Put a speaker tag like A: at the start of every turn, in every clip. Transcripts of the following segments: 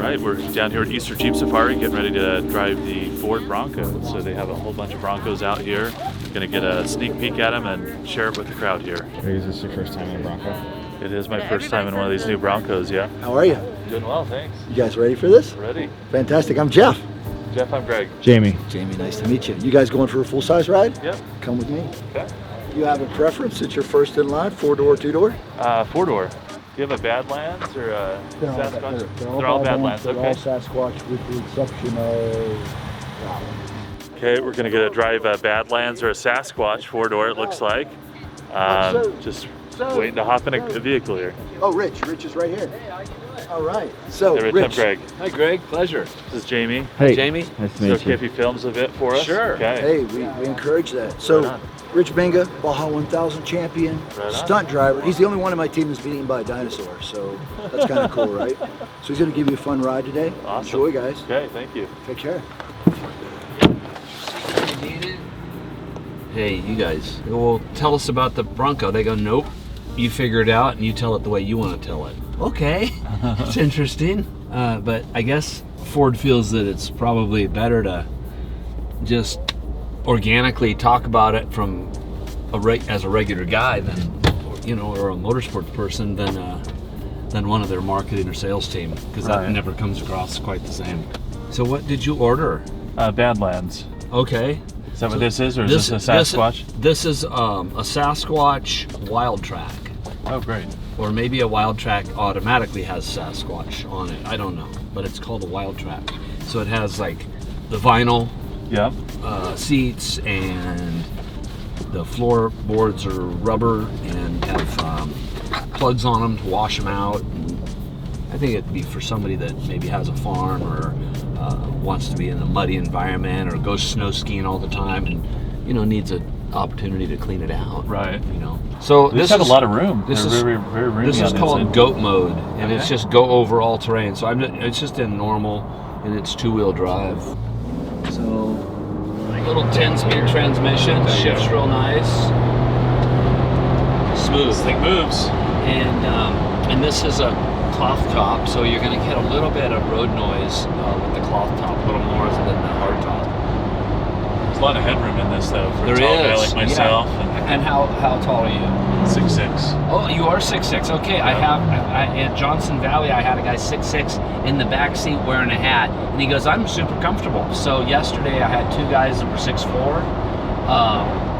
A: right, we're down here at Easter Jeep Safari getting ready to drive the Ford Bronco. So they have a whole bunch of Broncos out here. Gonna get a sneak peek at them and share it with the crowd here.
B: Is this your first time in a Bronco?
A: It is my first time in one of these new Broncos, yeah.
C: How are you?
A: Doing well, thanks.
C: You guys ready for this?
A: Ready.
C: Fantastic. I'm Jeff.
A: Jeff, I'm Greg.
B: Jamie.
C: Jamie, nice to meet you. You guys going for a full-size ride?
A: Yep.
C: Come with me.
A: Okay.
C: You have a preference? It's your first in line, 4-door, 2-door?
A: 4-door. Do you have a Badlands or a Sasquatch? They're all Badlands, okay.
C: They're all Sasquatch with the exception of...
A: Okay, we're gonna get a drive a Badlands or a Sasquatch 4-door, it looks like. Just waiting to hop in a vehicle here.
C: Oh, Rich. Rich is right here. All right. So,
A: Hey,
C: Rich.
A: I'm Greg.
D: Hi, Greg. Pleasure.
A: This is Jamie.
B: Hey,
D: Jamie.
B: Nice to
A: Is
B: meet
A: it okay
B: you.
A: if he films a bit for us?
D: Sure.
A: Okay.
C: Hey, we encourage that. So,
A: Right on.
C: Rich Minga, Baja 1000 champion,
A: Right on.
C: stunt driver. He's the only one in my team that's been eaten by a dinosaur, so that's kind of cool, right? So he's going to give you a fun ride today.
A: Awesome.
C: Enjoy, guys.
A: Okay, thank you.
C: Take care.
D: Hey, you guys. Well, tell us about the Bronco. They go, nope. You figure it out and you tell it the way you want to tell it. Okay, it's interesting. But I guess Ford feels that it's probably better to just organically talk about it from as a regular guy than, or a motorsports person than one of their marketing or sales team, because that
A: Right.
D: never comes across quite the same. So what did you order?
A: Badlands.
D: Okay.
A: Is that what this is, or is this a Sasquatch?
D: This is a Sasquatch Wild Track.
A: Oh, great.
D: Or maybe a Wild Track automatically has Sasquatch on it. I don't know, but it's called a Wild Track. So it has like the vinyl
A: Yep.
D: seats, and the floorboards are rubber and have plugs on them to wash them out. And I think it'd be for somebody that maybe has a farm or wants to be in a muddy environment or goes snow skiing all the time and needs an opportunity to clean it out.
A: Right.
D: So
A: This has a lot of room.
D: This
A: They're
D: is
A: very, very roomy.
D: This is
A: on
D: called
A: inside.
D: Goat Mode, and it's
A: Okay.
D: just go over all terrain. So it's just in normal, and it's 2-wheel drive. So little 10-speed transmission, shifts real nice, smooth.
A: This thing moves.
D: And this is a cloth top, so you're going to get a little bit of road noise with the cloth top, a little more than the hard top.
A: There's a lot of headroom in this, though, for a
D: There
A: tall guy
D: is,
A: like myself.
D: And how tall are you?
A: 6'6".
D: Oh, you are 6'6". Okay,
A: Yeah.
D: at Johnson Valley, I had a guy 6'6" in the back seat wearing a hat, and he goes, "I'm super comfortable." So yesterday, I had 2 guys that were 6'4",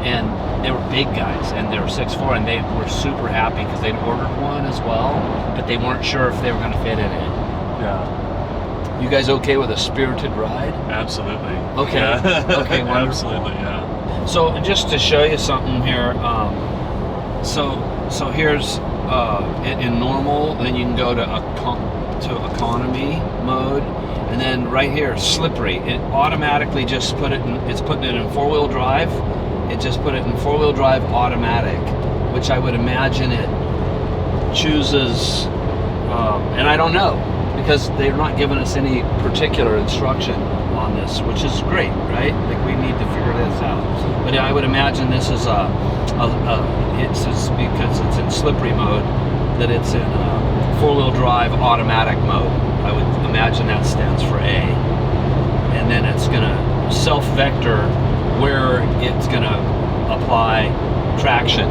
D: and they were big guys, and they were 6'4", and they were super happy because they'd ordered one as well, but they weren't sure if they were going to fit in it.
A: Yeah.
D: You guys okay with a spirited ride?
A: Absolutely.
D: Okay.
A: Yeah.
D: Okay, wonderful.
A: Absolutely, yeah.
D: So just to show you something here, so here's in normal, then you can go to economy mode, and then right here, slippery. It automatically just it's putting it in 4-wheel drive. It just put it in 4-wheel drive automatic, which I would imagine it chooses, and I don't know, because they're not giving us any particular instruction on this, which is great, right? Like, we need to figure this out. But I would imagine this is it's just because it's in slippery mode, that it's in 4-wheel drive automatic mode. I would imagine that stands for A. And then it's gonna self-vector where it's gonna apply traction.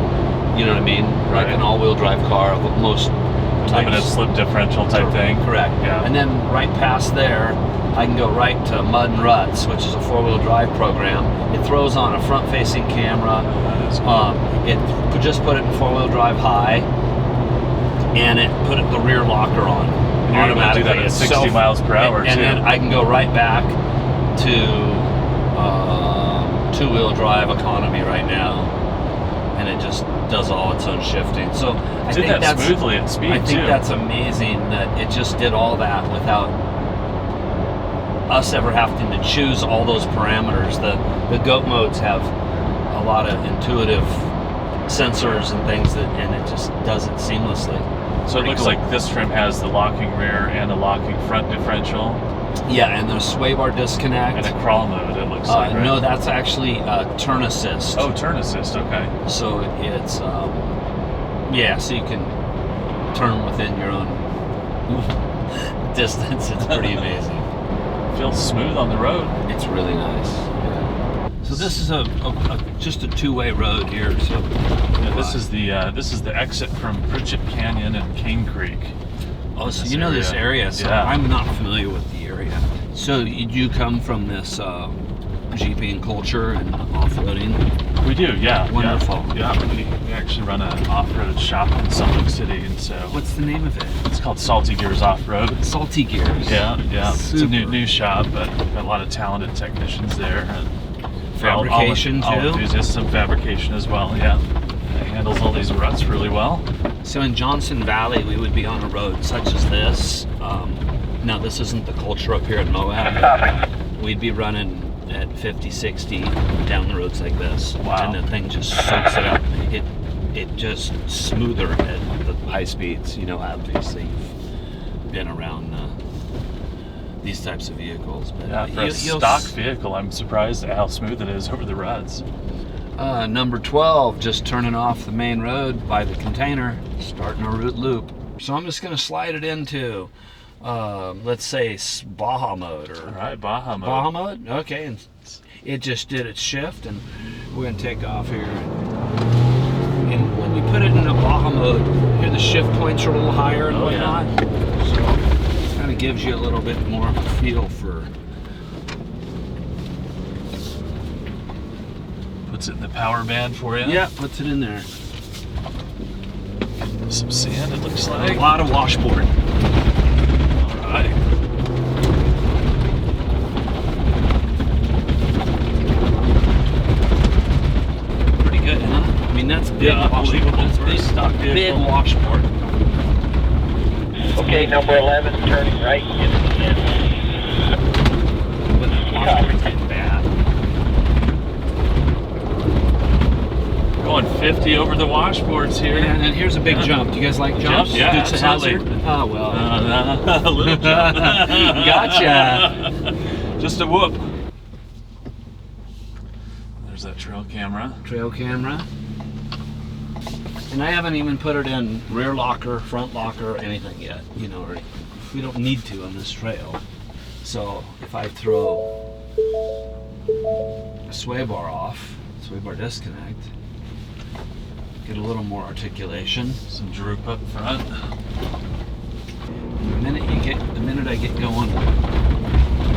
D: You know what I mean?
A: Right.
D: Like an all-wheel drive car, most
A: Limited
D: types.
A: slip differential type thing.
D: Correct.
A: Yeah.
D: And then right past there, I can go right to Mud and Ruts, which is a 4-wheel drive program. It throws on a front-facing camera.
A: That is cool.
D: It just put it in 4-wheel drive high, and it put the rear locker on
A: And you're able to do that at 60 miles per hour,
D: and
A: too.
D: then I can go right back to 2-wheel drive economy right now, and it just does all its own shifting. So I
A: Did
D: think
A: that
D: that's
A: smoothly at speed,
D: I think
A: too.
D: that's amazing that it just did all that without us ever having to choose all those parameters. The Goat modes have a lot of intuitive sensors and things and it just does it seamlessly.
A: So it
D: Pretty
A: looks
D: cool.
A: like this trim has the locking rear and a locking front differential
D: Yeah, and the Swaybar disconnect.
A: and a crawl mode, it looks like, right?
D: No, that's actually turn assist.
A: Oh, turn assist, okay.
D: So it's so you can turn within your own distance. It's pretty amazing.
A: Feels smooth on the road.
D: It's really nice. Yeah. So this is just a two-way road here. So
A: Yeah, this is the exit from Pritchett Canyon and Cane Creek.
D: oh, so you know this area. So
A: Yeah.
D: I'm not familiar with the area. So you come from this jeeping culture and off-roading?
A: We do, yeah.
D: Wonderful.
A: Yeah, we actually run an off-road shop in Salt Lake City, and so
D: What's the name of it?
A: it's called Salty Gears Off-Road.
D: Salty Gears.
A: Yeah. It's a
D: Super.
A: new shop, but we've got a lot of talented technicians there. And
D: Fabrication
A: all
D: too?
A: enthusiasts, some fabrication as well, yeah. It handles all these ruts really well.
D: So in Johnson Valley, we would be on a road such as this. Now this isn't the culture up here in Moab. We'd be running at 50, 60 down the roads like this.
A: Wow.
D: And the thing just soaks it up. It just smoother at the high speeds. You know, obviously you've been around these types of vehicles. But
A: Yeah, for a stock vehicle, I'm surprised at how smooth it is over the ruts.
D: Number 12, just turning off the main road by the container, starting a root loop. So I'm just going to slide it into, let's say, Baja Mode.
A: All right, Baja Mode.
D: Baja Mode? Okay, and it just did its shift, and we're going to take off here. And when you put it in a Baja Mode, here the shift points are a little higher and whatnot. So it kind of gives you a little bit more of a feel for...
A: Puts it in the power band for you.
D: Yeah, puts it in there.
A: Some sand, it looks
D: A
A: like.
D: lot of washboard.
A: All right.
D: Pretty good, huh? I mean, that's big.
A: Yeah,
D: washboard.
A: unbelievable
D: That's
A: for a
D: big,
A: stock
D: big
A: vehicle.
D: washboard.
E: Okay, number 11, turning right into the end.
D: But the washboard's getting bad.
A: Going 50 over the washboards here.
D: And then here's a big jump. Do you guys like jumps?
A: Yeah,
D: Dukes of
A: absolutely.
D: Hazzard? Oh, well.
A: A little jump.
D: Gotcha.
A: Just a whoop. There's that trail camera.
D: Trail camera. And I haven't even put it in rear locker, front locker, or anything yet. You know, or we don't need to on this trail. So if I throw a Swaybar off, Swaybar disconnect, get a little more articulation.
A: Some droop up front.
D: The minute I get going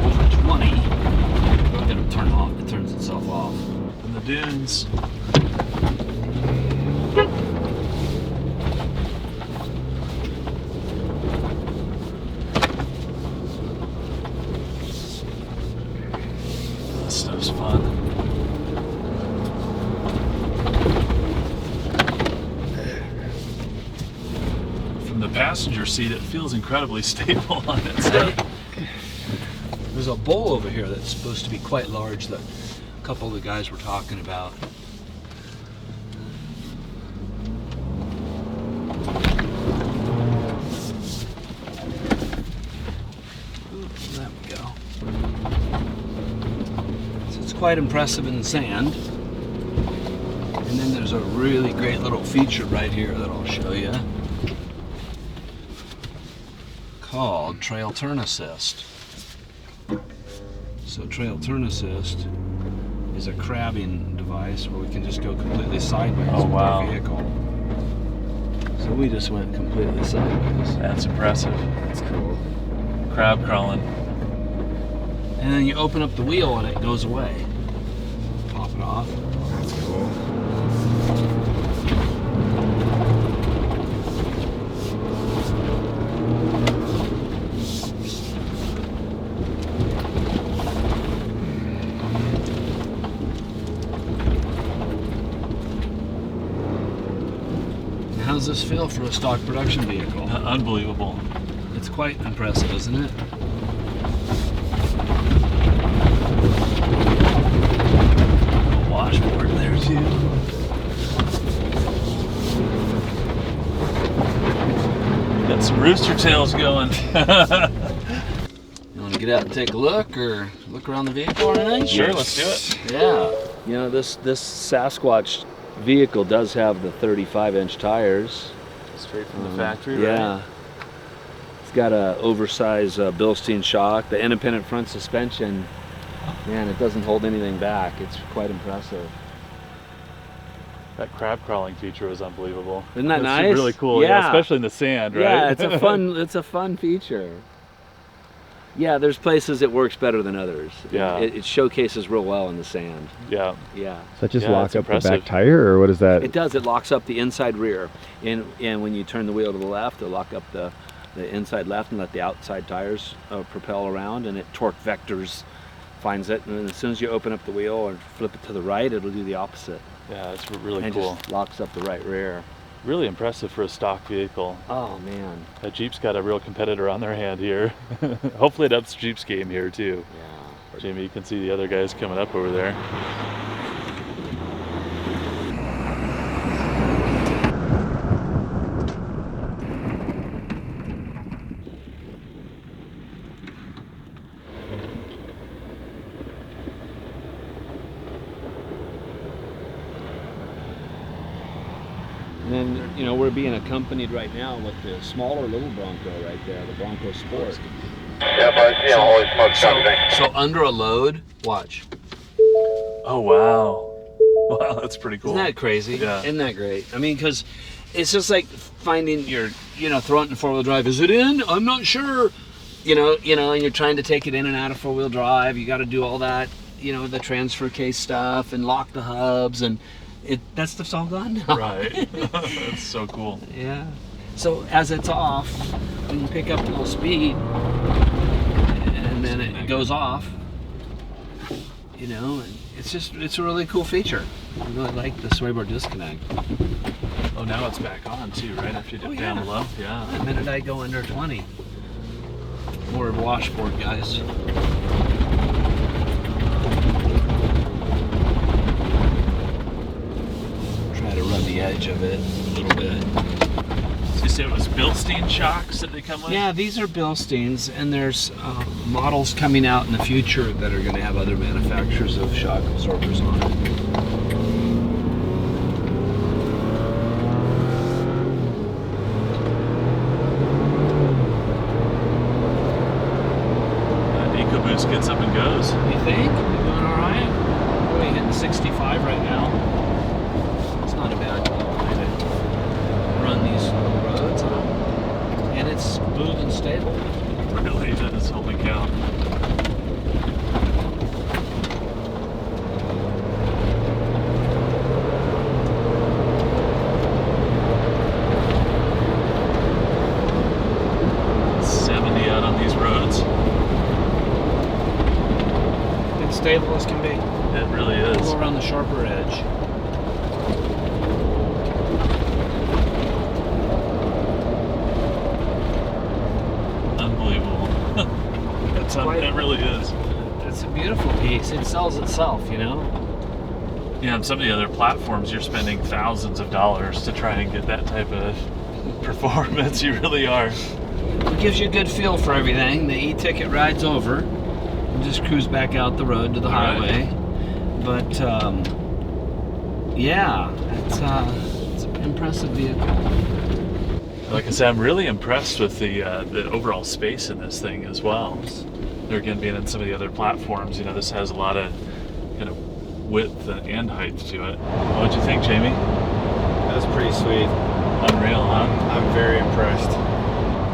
D: over 20, it'll turn off. It turns itself off.
A: In the dunes. This stuff's fun. From the passenger seat, it feels incredibly stable on its head.
D: There's a bowl over here that's supposed to be quite large that a couple of the guys were talking about. Ooh, there we go. So it's quite impressive in the sand. And then there's a really great little feature right here that I'll show you, called Trail Turn Assist. So Trail Turn Assist is a crabbing device where we can just go completely sideways
A: Oh,
D: with
A: wow.
D: our vehicle. So we just went completely sideways.
A: That's impressive.
D: That's cool.
A: Crab crawling.
D: And then you open up the wheel and it goes away. Pop it off. That's cool. How does this feel for a stock production vehicle?
A: Unbelievable.
D: It's quite impressive, isn't it?
A: Washboard there too. Got some rooster tails going.
D: You want to get out and take a look or look around the vehicle or anything?
A: Sure, let's do it.
D: Yeah. You know, this Sasquatch vehicle does have the 35-inch tires.
A: Straight from the factory,
D: Yeah.
A: right?
D: got a oversized Bilstein shock. The independent front suspension, man, it doesn't hold anything back. It's quite impressive.
A: That crab crawling feature was unbelievable.
D: Isn't that
A: It's
D: nice?
A: really cool, yeah, especially in the sand, right?
D: Yeah, it's a fun feature. Yeah, there's places it works better than others.
A: Yeah.
D: It showcases real well in the sand.
A: Yeah.
D: Yeah.
B: Does that just
A: Yeah,
B: lock
A: it's
B: up the
A: impressive.
B: back tire, or what is that?
D: It does. It locks up the inside rear, and when you turn the wheel to the left, it'll lock up the inside left and let the outside tires propel around, and it torque vectors finds it, and then as soon as you open up the wheel or flip it to the right, it'll do the opposite.
A: Yeah, it's really
D: And
A: cool.
D: just locks up the right rear.
A: Really impressive for a stock vehicle.
D: Oh man.
A: That Jeep's got a real competitor on their hand here. Hopefully it ups Jeep's game here too.
D: Yeah.
A: Jamie, you can see the other guys coming up over there.
D: And then, you know, we're being accompanied right now with the smaller little Bronco right there, the Bronco Sport.
E: Yep, I see him. Holy smoke, something.
D: So under a load, watch.
A: Oh wow. Wow, that's pretty cool.
D: Isn't that crazy?
A: Yeah.
D: Isn't that great? I mean, because it's just like finding your, you know, throw it in four-wheel drive. Is it in? I'm not sure. You know, and you're trying to take it in and out of four-wheel drive. You got to do all that, you know, the transfer case stuff and lock the hubs, and that stuff's all gone now.
A: Right. That's so cool.
D: Yeah. So as it's off, when you pick up a little speed, and then it goes off, you know, and it's a really cool feature. I really like the Swaybar disconnect.
A: Oh, now it's back on too, right after you dip down
D: yeah.
A: below. Yeah.
D: The minute I go under 20, more washboard guys. Try to run the edge of it a little bit.
A: So you said it was Bilstein shocks that they come with?
D: Yeah, these are Bilsteins, and there's models coming out in the future that are going to have other manufacturers of shock absorbers on it.
A: EcoBoost gets up and goes.
D: You think? You're doing all right? We're only hitting 65 right now. It's not a bad way to run these roads on. And it's smooth and stable.
A: Really, that is, holy cow. Out on these roads.
D: It's stable as can be.
A: It really is.
D: Go around the sharper edge.
A: Unbelievable. It really is.
D: It's a beautiful piece. It sells itself, you know?
A: Yeah, on some of the other platforms, you're spending thousands of dollars to try and get that type of performance. You really are.
D: It gives you a good feel for everything. The e-ticket rides over and just cruise back out the road to the highway. But yeah, it's an impressive vehicle.
A: Like I said, I'm really impressed with the overall space in this thing as well. There again, being on some of the other platforms, you know, this has a lot of kind of width and height to it. What'd you think, Jamie?
B: That was pretty sweet.
A: Unreal, huh?
B: I'm very impressed.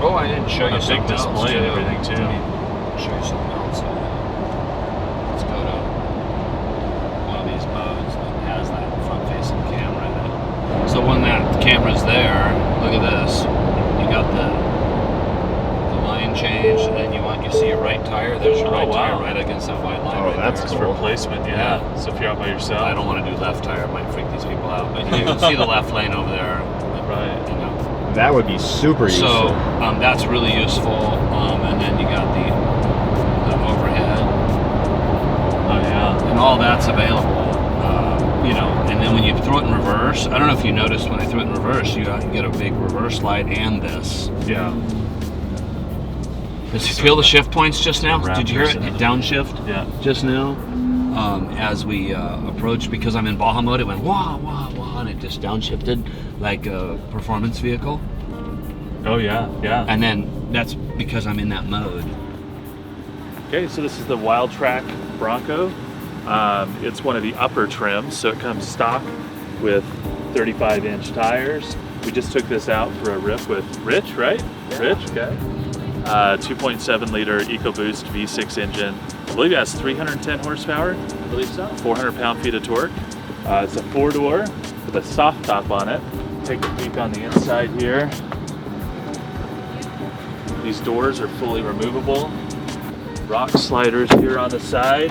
D: Oh, I didn't show
A: A
D: you
A: big
D: something else,
A: display and everything, too.
D: I'll show you something else. Let's go to one of these modes that has that front-facing camera in it. So when that camera's there, look at this. You got the line change, and then you see your right tire. There's your right tire right against that white line.
B: Oh,
D: right
B: that's
D: there.
A: Just for placement, yeah. So if you're out by yourself.
D: I don't want to do left tire. It might freak these people out. But you can see the left lane over there.
A: Right.
D: You know.
B: That would be super useful.
D: So that's really useful. And then you got the overhead.
A: Oh, yeah.
D: And all that's available. You know, and then when you throw it in reverse, I don't know if you noticed when I threw it in reverse, you get a big reverse light and this.
A: Yeah.
D: Did you feel the shift points just now? Did you hear it?
A: Raptors.
D: Downshift?
A: Yeah.
D: Just now? As we approached, because I'm in Baja Mode, it went wah, wah, wah, and it just downshifted like a performance vehicle.
A: Oh yeah, yeah.
D: And then that's because I'm in that mode.
A: Okay, so this is the Wild Track Bronco. It's one of the upper trims, so it comes stock with 35-inch tires. We just took this out for a rip with Rich, right? Yeah. Rich, okay. 2.7 liter EcoBoost V6 engine. I believe it has 310 horsepower.
D: I believe so.
A: 400 pound-feet of torque. It's a 4-door with a soft top on it. Take a peek on the inside here. These doors are fully removable. Rock sliders here on the side.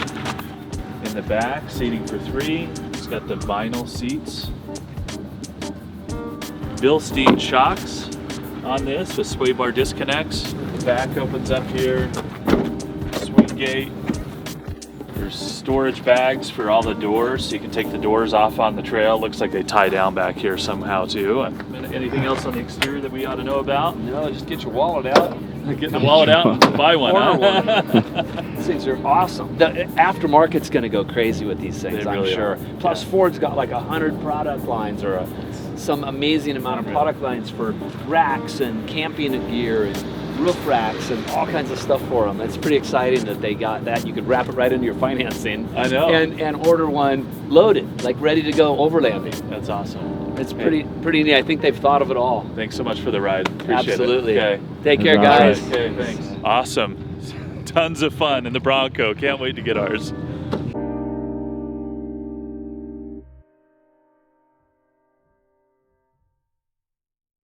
A: In the back, seating for 3. It's got the vinyl seats. Bilstein shocks on this with Swaybar disconnects. The back opens up here. Swing gate. There's storage bags for all the doors, so you can take the doors off on the trail. Looks like they tie down back here somehow too. Anything else on the exterior that we ought to know about?
D: No, just get your wallet out.
A: Get the wallet out and buy one.
D: Order
A: Huh?
D: one. These things are awesome. The aftermarket's going to go crazy with these things,
A: They
D: I'm
A: really
D: sure.
A: are.
D: Plus, Ford's got like 100 product lines or some amazing amount of
A: Unreal.
D: product lines for racks and camping gear and roof racks and all kinds of stuff for them. It's pretty exciting that they got that. You could wrap it right into your financing.
A: I know.
D: And order one loaded, like ready to go overlanding.
A: That's awesome.
D: It's pretty neat. I think they've thought of it all.
A: Thanks so much for the ride. Appreciate
D: Absolutely.
A: it. Okay.
D: Take care,
B: That's
D: guys.
B: awesome.
A: Okay, thanks. Awesome. Tons of fun in the Bronco. Can't wait to get ours.